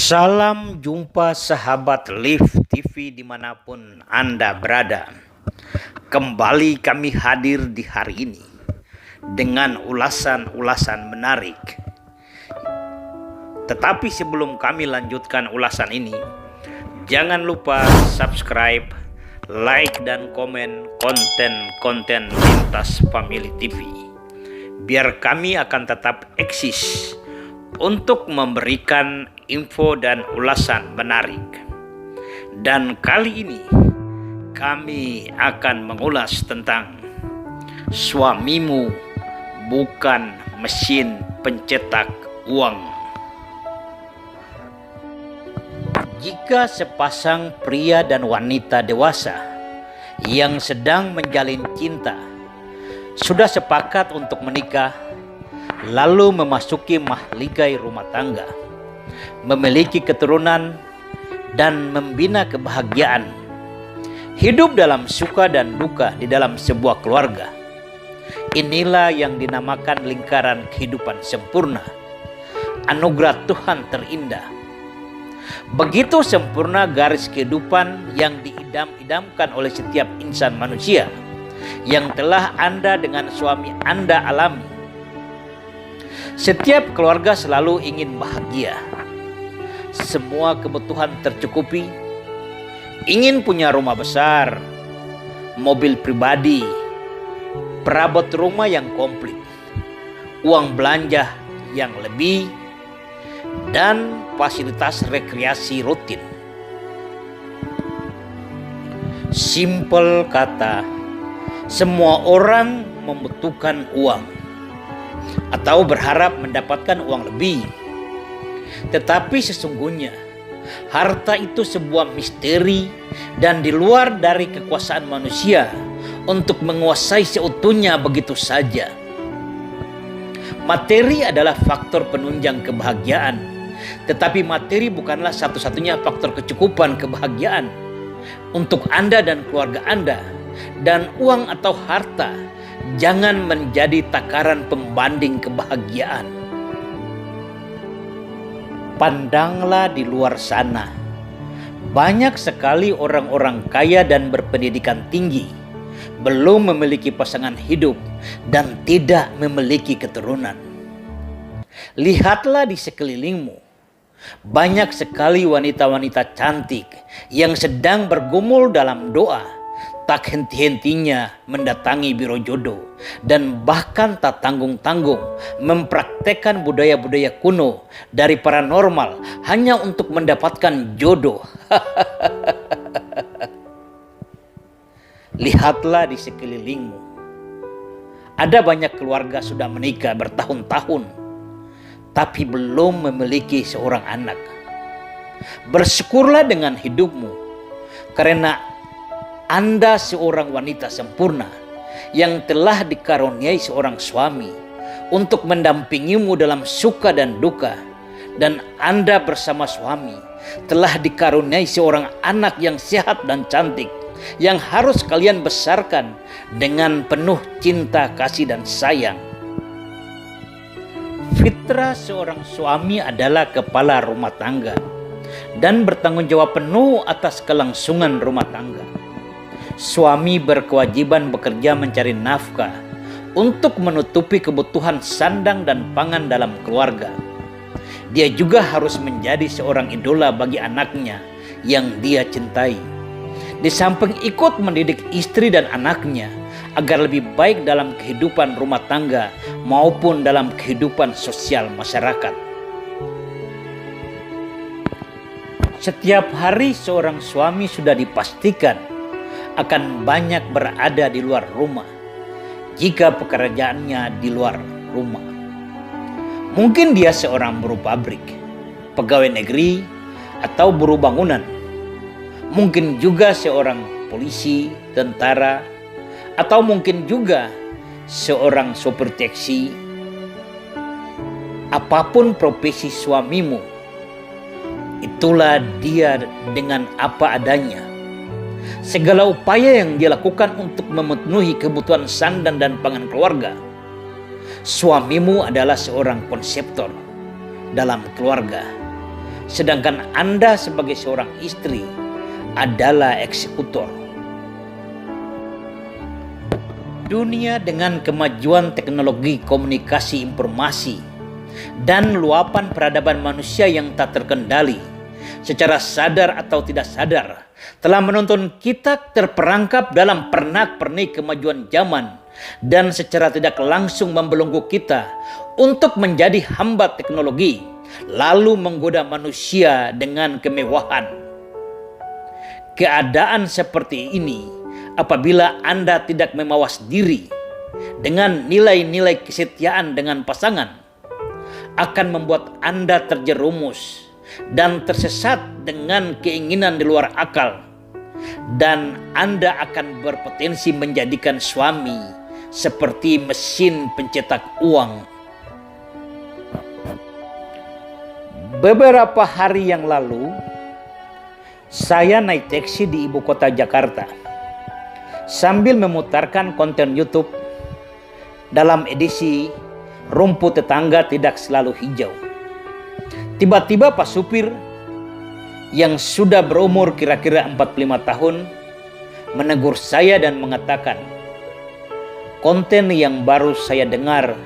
Salam jumpa sahabat Live TV dimanapun Anda berada. Kembali kami hadir di hari ini dengan ulasan-ulasan menarik. Tetapi sebelum kami lanjutkan ulasan ini, jangan lupa subscribe, like, dan komen konten-konten Lintas Family TV. Biar kami akan tetap eksis untuk memberikan info dan ulasan menarik. Dan kali ini kami akan mengulas tentang suamimu bukan mesin pencetak uang. Jika sepasang pria dan wanita dewasa yang sedang menjalin cinta sudah sepakat untuk menikah, lalu memasuki mahligai rumah tangga, memiliki keturunan, dan membina kebahagiaan, hidup dalam suka dan duka di dalam sebuah keluarga. Inilah yang dinamakan lingkaran kehidupan sempurna, anugerah Tuhan terindah. Begitu sempurna garis kehidupan yang diidam-idamkan oleh setiap insan manusia yang telah Anda dengan suami Anda alami. Setiap keluarga selalu ingin bahagia, semua kebutuhan tercukupi, ingin punya rumah besar, mobil pribadi, perabot rumah yang komplit, uang belanja yang lebih, dan fasilitas rekreasi rutin. Simpel kata, semua orang membutuhkan uang atau berharap mendapatkan uang lebih. Tetapi sesungguhnya harta itu sebuah misteri dan di luar dari kekuasaan manusia untuk menguasai seutuhnya begitu saja. Materi adalah faktor penunjang kebahagiaan, tetapi materi bukanlah satu-satunya faktor kecukupan kebahagiaan untuk Anda dan keluarga Anda. Dan uang atau harta jangan menjadi takaran pembanding kebahagiaan. Pandanglah di luar sana, banyak sekali orang-orang kaya dan berpendidikan tinggi belum memiliki pasangan hidup dan tidak memiliki keturunan. Lihatlah di sekelilingmu, banyak sekali wanita-wanita cantik yang sedang bergumul dalam doa, tak henti-hentinya mendatangi biro jodoh, dan bahkan tak tanggung-tanggung mempraktekkan budaya-budaya kuno dari paranormal hanya untuk mendapatkan jodoh. Lihatlah di sekelilingmu, ada banyak keluarga sudah menikah bertahun-tahun tapi belum memiliki seorang anak. Bersyukurlah dengan hidupmu, karena Anda seorang wanita sempurna yang telah dikaruniai seorang suami untuk mendampingimu dalam suka dan duka. Dan Anda bersama suami telah dikaruniai seorang anak yang sehat dan cantik yang harus kalian besarkan dengan penuh cinta, kasih, dan sayang. Fitrah seorang suami adalah kepala rumah tangga dan bertanggung jawab penuh atas kelangsungan rumah tangga. Suami berkewajiban bekerja mencari nafkah untuk menutupi kebutuhan sandang dan pangan dalam keluarga. Dia juga harus menjadi seorang idola bagi anaknya yang dia cintai. Di samping ikut mendidik istri dan anaknya agar lebih baik dalam kehidupan rumah tangga maupun dalam kehidupan sosial masyarakat. Setiap hari seorang suami sudah dipastikan akan banyak berada di luar rumah jika pekerjaannya di luar rumah. Mungkin dia seorang buruh pabrik, pegawai negeri, atau buruh bangunan. Mungkin juga seorang polisi, tentara, atau mungkin juga seorang sopir taksi. Apapun profesi suamimu, itulah dia dengan apa adanya. Segala upaya yang dia lakukan untuk memenuhi kebutuhan sandang dan pangan keluarga. Suamimu adalah seorang konseptor dalam keluarga. sedangkan Anda sebagai seorang istri adalah eksekutor. Dunia dengan kemajuan teknologi komunikasi informasi dan luapan peradaban manusia yang tak terkendali, secara sadar atau tidak sadar, telah menuntun kita terperangkap dalam pernak-pernik kemajuan zaman dan secara tidak langsung membelenggu kita untuk menjadi hamba teknologi, lalu menggoda manusia dengan kemewahan. Keadaan seperti ini, apabila Anda tidak memawas diri dengan nilai-nilai kesetiaan dengan pasangan, akan membuat Anda terjerumus dan tersesat dengan keinginan di luar akal, dan Anda akan berpotensi menjadikan suami seperti mesin pencetak uang. Beberapa hari yang lalu, saya naik taksi di ibu kota Jakarta sambil memutarkan konten YouTube dalam edisi Rumput Tetangga Tidak Selalu Hijau. Tiba-tiba Pak supir yang sudah berumur kira-kira 45 tahun menegur saya dan mengatakan, "Konten yang baru saya dengar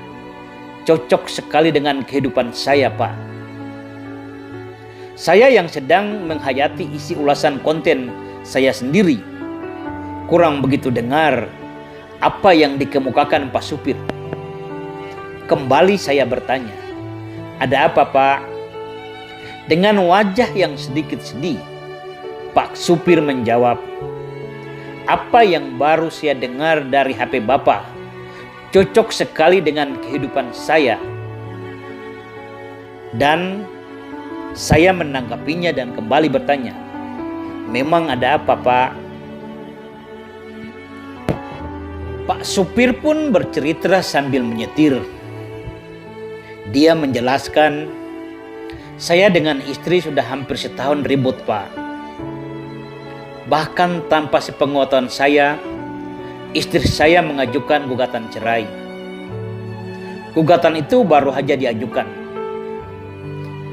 cocok sekali dengan kehidupan saya, Pak." Saya yang sedang menghayati isi ulasan konten saya sendiri kurang begitu dengar apa yang dikemukakan Pak supir. Kembali saya bertanya, "Ada apa, Pak?" Dengan wajah yang sedikit sedih, Pak supir menjawab, "Apa yang baru saya dengar dari HP Bapak cocok sekali dengan kehidupan saya." Dan saya menanggapinya dan kembali bertanya, "Memang ada apa, Pak?" Pak supir pun bercerita sambil menyetir. Dia menjelaskan, "Saya dengan istri sudah hampir setahun ribut, Pak. Bahkan tanpa sepengetahuan saya, istri saya mengajukan gugatan cerai. Gugatan itu baru saja diajukan."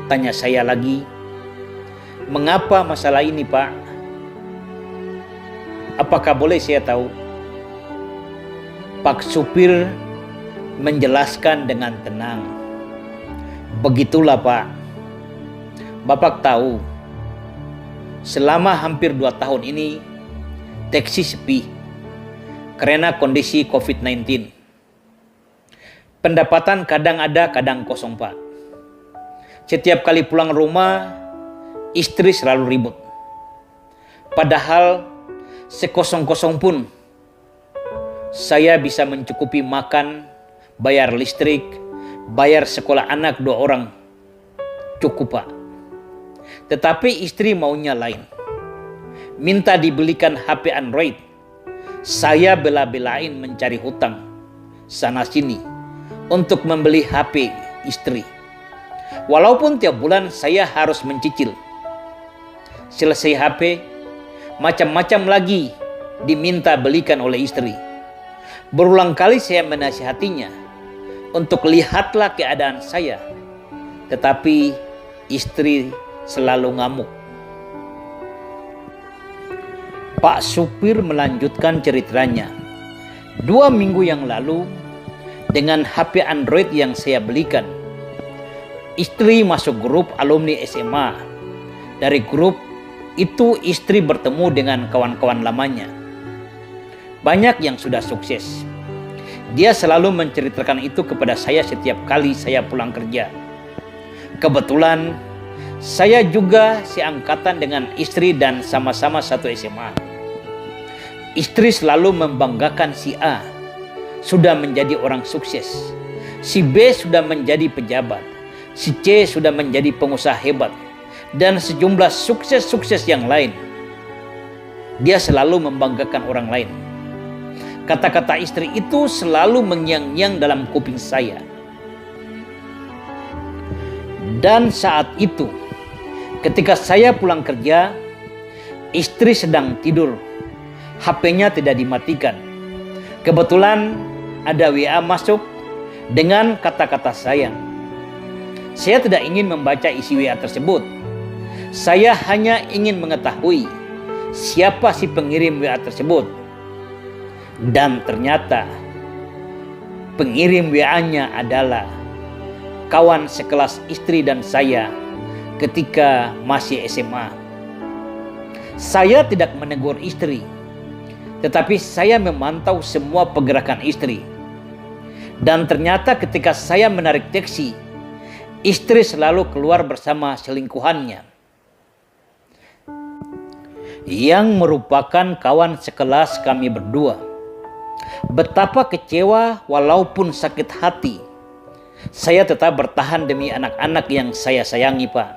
Tanya saya lagi, "Mengapa masalah ini, Pak? Apakah boleh saya tahu?" Pak supir menjelaskan dengan tenang, "Begitulah, Pak. Bapak tahu, selama hampir 2 tahun ini taksi sepi karena kondisi COVID-19. Pendapatan kadang ada, kadang kosong, Pak. Setiap kali pulang rumah, istri selalu ribut. Padahal sekosong-kosong pun saya bisa mencukupi makan, bayar listrik, bayar sekolah anak 2 orang. Cukup, Pak. Tetapi istri maunya lain. Minta dibelikan HP Android. Saya bela-belain mencari hutang sana-sini untuk membeli HP istri. Walaupun tiap bulan saya harus mencicil. Selesai HP, macam-macam lagi diminta belikan oleh istri. Berulang kali saya menasihatinya untuk lihatlah keadaan saya, tetapi istri selalu ngamuk." Pak supir melanjutkan ceritanya. 2 minggu yang lalu, dengan HP Android yang saya belikan, istri masuk grup alumni SMA. Dari grup itu istri bertemu dengan kawan-kawan lamanya. Banyak yang sudah sukses. Dia selalu menceritakan itu kepada saya setiap kali saya pulang kerja. Kebetulan saya juga seangkatan dengan istri dan sama-sama satu SMA. Istri selalu membanggakan si A sudah menjadi orang sukses, si B sudah menjadi pejabat, si C sudah menjadi pengusaha hebat, dan sejumlah sukses-sukses yang lain. Dia selalu membanggakan orang lain. Kata-kata istri itu selalu mengyang-nyang dalam kuping saya. Dan saat itu, ketika saya pulang kerja, istri sedang tidur. HP-nya tidak dimatikan. Kebetulan ada WA masuk dengan kata-kata sayang. Saya tidak ingin membaca isi WA tersebut, Saya hanya ingin mengetahui siapa si pengirim WA tersebut. Dan ternyata pengirim WA-nya adalah kawan sekelas istri dan saya ketika masih SMA. Saya tidak menegur istri, tetapi saya memantau semua pergerakan istri. Dan ternyata ketika saya menarik taksi, istri selalu keluar bersama selingkuhannya, yang merupakan kawan sekelas kami berdua. Betapa kecewa walaupun sakit hati, saya tetap bertahan demi anak-anak yang saya sayangi, Pak.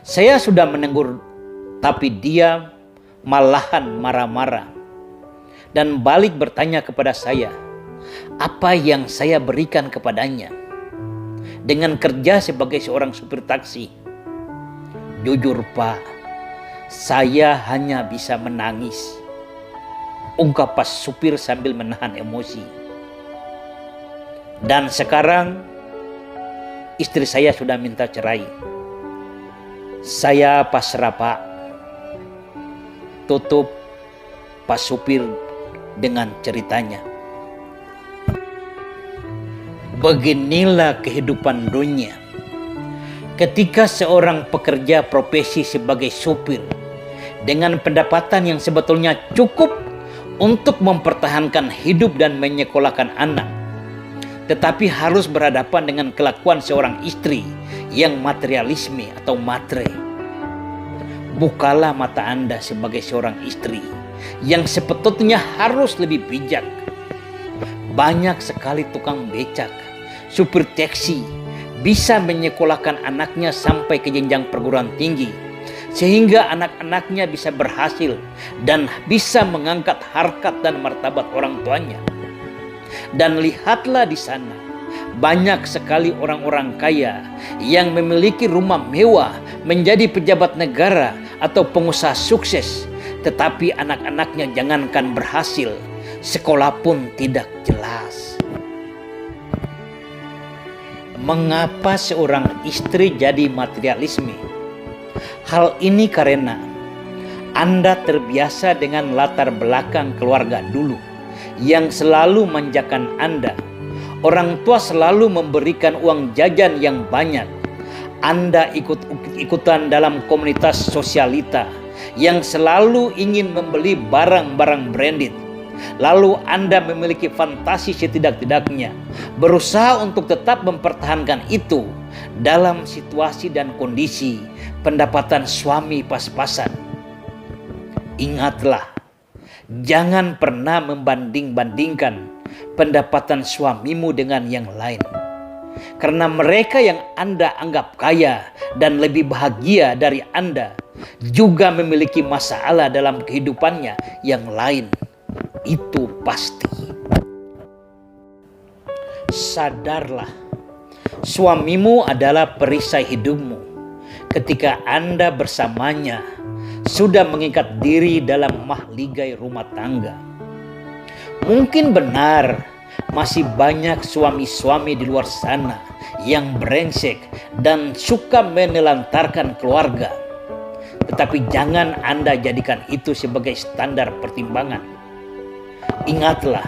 Saya sudah menegur, tapi dia malahan marah-marah dan balik bertanya kepada saya apa yang saya berikan kepadanya dengan kerja sebagai seorang supir taksi. Jujur, Pak, saya hanya bisa menangis, ungkap pas supir sambil menahan emosi. Dan sekarang istri saya sudah minta cerai. Saya pasrah, Pak, tutup pas supir dengan ceritanya. Beginilah kehidupan dunia. Ketika seorang pekerja profesi sebagai supir dengan pendapatan yang sebetulnya cukup untuk mempertahankan hidup dan menyekolahkan anak, tetapi harus berhadapan dengan kelakuan seorang istri yang materialisme atau matre. Bukalah mata Anda sebagai seorang istri yang sepatutnya harus lebih bijak. Banyak sekali tukang becak, supir taksi bisa menyekolahkan anaknya sampai ke jenjang perguruan tinggi, sehingga anak-anaknya bisa berhasil dan bisa mengangkat harkat dan martabat orang tuanya. Dan lihatlah di sana, banyak sekali orang-orang kaya yang memiliki rumah mewah, menjadi pejabat negara atau pengusaha sukses, tetapi anak-anaknya jangankan berhasil, sekolah pun tidak jelas. Mengapa seorang istri jadi materialisme? Hal ini karena Anda terbiasa dengan latar belakang keluarga dulu yang selalu manjakan Anda. Orang tua selalu memberikan uang jajan yang banyak. Anda ikut-ikutan dalam komunitas sosialita yang selalu ingin membeli barang-barang branded. Lalu Anda memiliki fantasi setidak-tidaknya, berusaha untuk tetap mempertahankan itu dalam situasi dan kondisi pendapatan suami pas-pasan. Ingatlah, jangan pernah membanding-bandingkan pendapatan suamimu dengan yang lain. Karena mereka yang Anda anggap kaya dan lebih bahagia dari Anda juga memiliki masalah dalam kehidupannya yang lain. Itu pasti. Sadarlah, suamimu adalah perisai hidupmu. Ketika Anda bersamanya sudah mengikat diri dalam mahligai rumah tangga. Mungkin benar masih banyak suami-suami di luar sana yang brengsek dan suka menelantarkan keluarga. Tetapi jangan Anda jadikan itu sebagai standar pertimbangan. Ingatlah,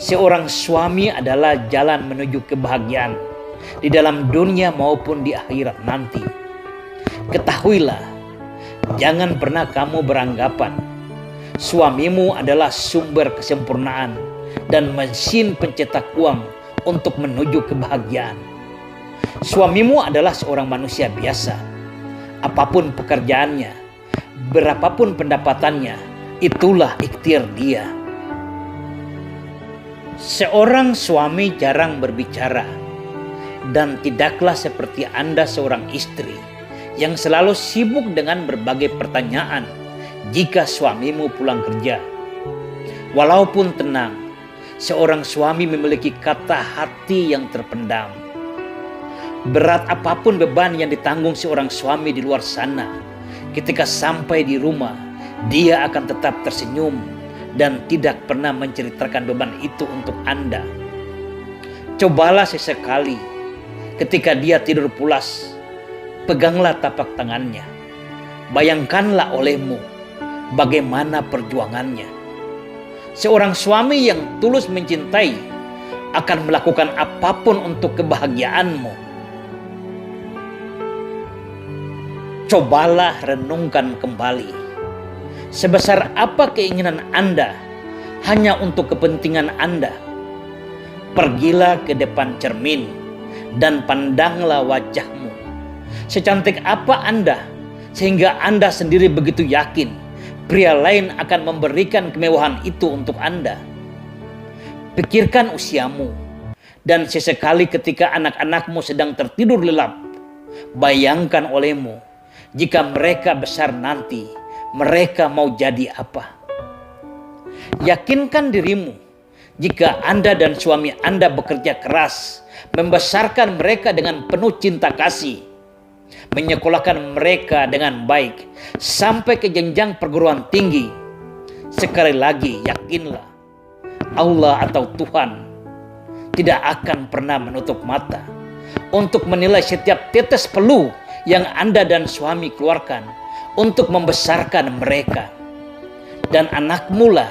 seorang suami adalah jalan menuju kebahagiaan di dalam dunia maupun di akhirat nanti. Ketahuilah, jangan pernah kamu beranggapan suamimu adalah sumber kesempurnaan dan mesin pencetak uang untuk menuju kebahagiaan. Suamimu adalah seorang manusia biasa. Apapun pekerjaannya, berapapun pendapatannya, itulah ikhtiar dia. Seorang suami jarang berbicara, dan tidaklah seperti Anda seorang istri yang selalu sibuk dengan berbagai pertanyaan jika suamimu pulang kerja. Walaupun tenang, seorang suami memiliki kata hati yang terpendam. Berat apapun beban yang ditanggung seorang suami di luar sana, ketika sampai di rumah, dia akan tetap tersenyum dan tidak pernah menceritakan beban itu untuk Anda. Cobalah sesekali ketika dia tidur pulas, Peganglah tapak tangannya. Bayangkanlah olehmu bagaimana perjuangannya. Seorang suami yang tulus mencintai akan melakukan apapun untuk kebahagiaanmu. Cobalah renungkan kembali. Sebesar apa keinginan Anda hanya untuk kepentingan Anda? Pergilah ke depan cermin dan pandanglah wajahmu. Secantik apa Anda sehingga Anda sendiri begitu yakin pria lain akan memberikan kemewahan itu untuk Anda? Pikirkan usiamu, dan sesekali ketika anak-anakmu sedang tertidur lelap, bayangkan olehmu jika mereka besar nanti, mereka mau jadi apa? Yakinkan dirimu jika Anda dan suami Anda bekerja keras, membesarkan mereka dengan penuh cinta kasih, menyekolahkan mereka dengan baik sampai ke jenjang perguruan tinggi. Sekali lagi yakinlah, Allah atau Tuhan tidak akan pernah menutup mata untuk menilai setiap tetes peluh yang Anda dan suami keluarkan untuk membesarkan mereka. Dan anakmu lah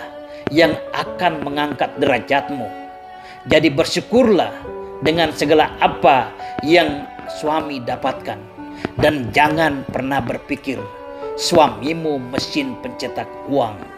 yang akan mengangkat derajatmu. Jadi bersyukurlah dengan segala apa yang suami dapatkan. Dan jangan pernah berpikir suamimu mesin pencetak uang.